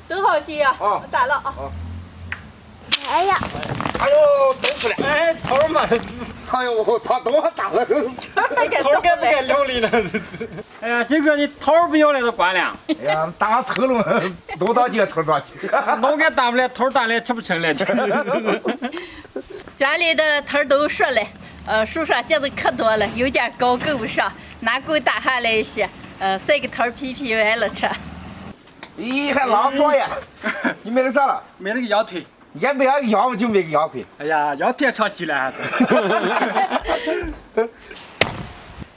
等好些啊！我打了啊！哎呀！哎呦，冻死了！哎，头儿嘛，哎呦，他多大了？头儿该不该留里了？哎呀，鑫哥，你头儿不要了都关了。哎呀，打头了，弄到几头到几。脑干打不来，头儿打来吃不成了。家里的头都熟了，树上结的可多了，有点高够不上，拿钩打下来一些，晒个头皮皮完了吃。咦，还拉多呀？你买的啥了？买了个羊腿。也没个羊，就没个羊腿。哎呀，羊腿唱戏了还是？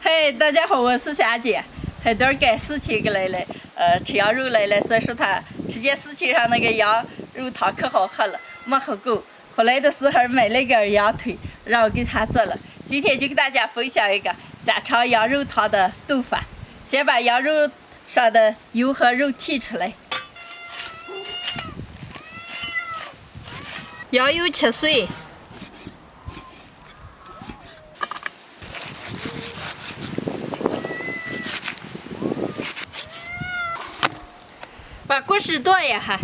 嘿，大家好，我是霞姐。很多人赶事情来了，吃羊肉来了，所以说他吃见事情上那个羊肉汤可好喝了，没喝够。后来的时候买了个羊腿，让我给他做了。今天就给大家分享一个家常羊肉汤的做法。先把羊肉上的油和肉剔出来，羊油切碎，把锅丝剁一下。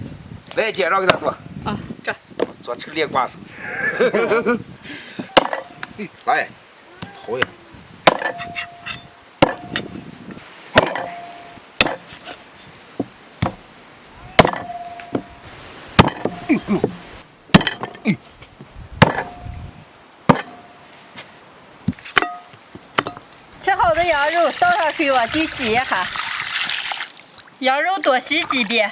来，介绍给他做。啊，这做这个莲瓜子。来，好呀。切好的羊肉倒上水往进洗一下，羊肉多洗几遍。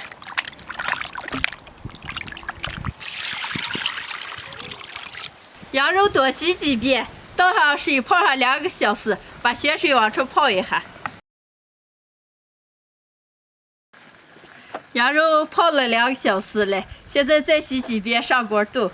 羊肉多洗几遍，倒上水泡上2个小时，把血水往出泡一下。羊肉泡了2个小时了，现在再洗几遍上锅炖。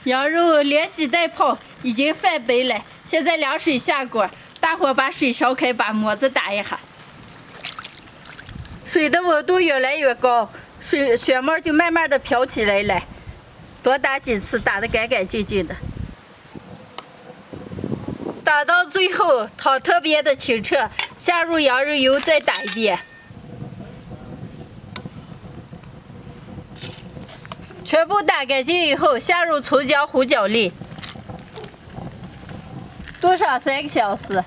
羊肉连洗带泡已经翻白了，现在凉水下锅，大火把水烧开，把沫子打一下。水的温度越来越高，血沫就慢慢的飘起来了。多打几次，打得干干净净的。打到最后，汤特别的清澈，下入羊肉油再打一遍。全部打干净以后，下入葱姜胡椒粒，炖上3个小时。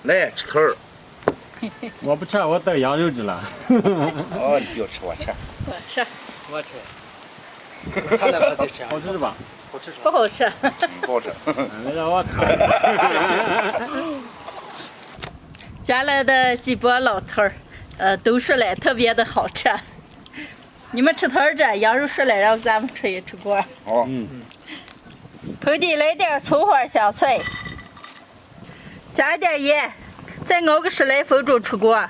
来吃头儿。我不吃，我等羊肉去了。哦，你不要吃，我吃。我吃，我吃。他那不得吃？好吃是吧？好吃是吧？不好吃。不好吃。那让我看。家里的几波老头儿。都说了特别的好吃，你们吃头儿这羊肉说了，让咱们吃一吃锅。哦，盆底来点葱花香菜，加一点盐，再熬个10来分钟出锅。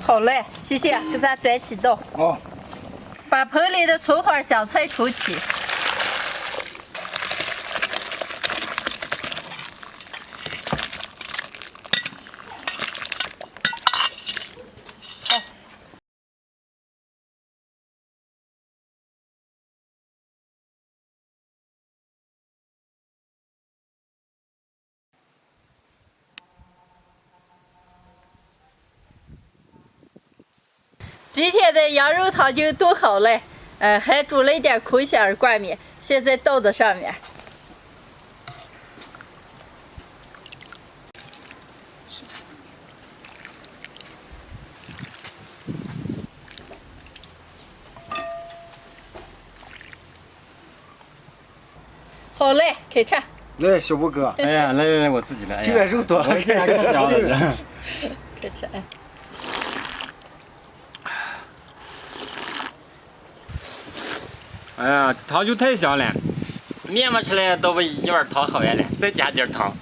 好嘞，谢谢，给咱端起刀。哦，把盆里的葱花香菜抽起。今天的羊肉汤就炖好了，还煮了一点空心儿挂面，现在倒在上面。好嘞，开吃。来，小波哥。哎呀，来，我自己来。这边肉多，我这个小的。开吃，哎。哎呀，汤就太香了，面嘛吃来都比一碗汤好完了，再加点汤。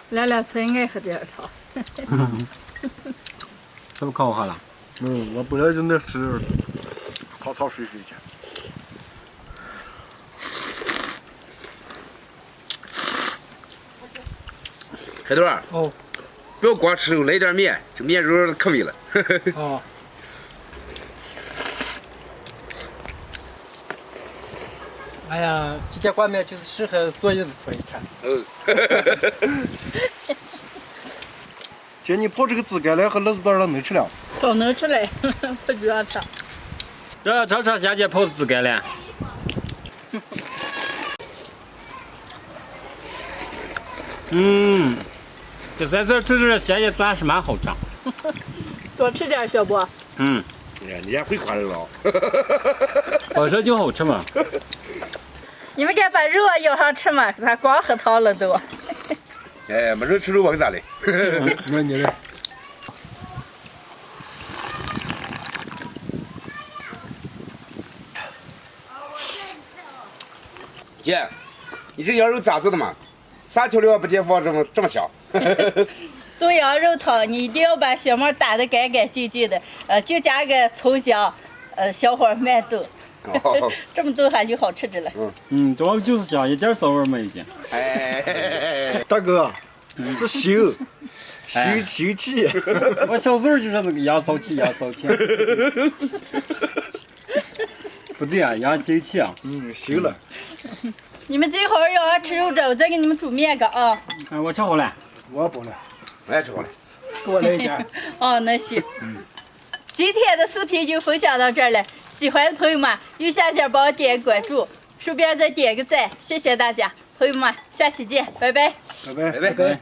凉凉才爱喝点汤。这不可好喝了？我本来就那吃，汤水去。海豚儿，哦不要光吃肉，来点面，这面肉可美了。哦，哎呀，这家挂面就是适合坐月子出来吃。姐，你泡这个紫甘蓝和乐子蛋儿能吃了？都能吃嘞，不主要吃。这尝尝霞姐泡的紫甘蓝。这三色吃着霞姐算是蛮好吃。多吃点，小波。哎，你也会夸人了。本身就好吃嘛。你们敢把肉舀上吃吗？咱光喝汤了都。哎，没人吃肉我给咋嘞？那你嘞？姐，你这羊肉咋做的嘛？啥调料不见放这么香？做羊肉汤，你一定要把血沫打得干干净净的，就加个葱姜，小火慢炖，这么炖下就好吃着了。主要就是香，一点骚味没有见。哎，大哥，是腥，腥气。我小时候就是那个羊骚气，羊骚气。不对啊，羊腥气啊。腥了。你们这会儿要吃肉粥，我再给你们煮面个啊。我吃好了。我饱了，我也吃好了。给我来一点。哦，那行。今天的视频就分享到这儿了，喜欢的朋友们右下角帮我点个关注，顺便再点个赞，谢谢大家，朋友们，下期见，拜拜。拜拜。拜拜。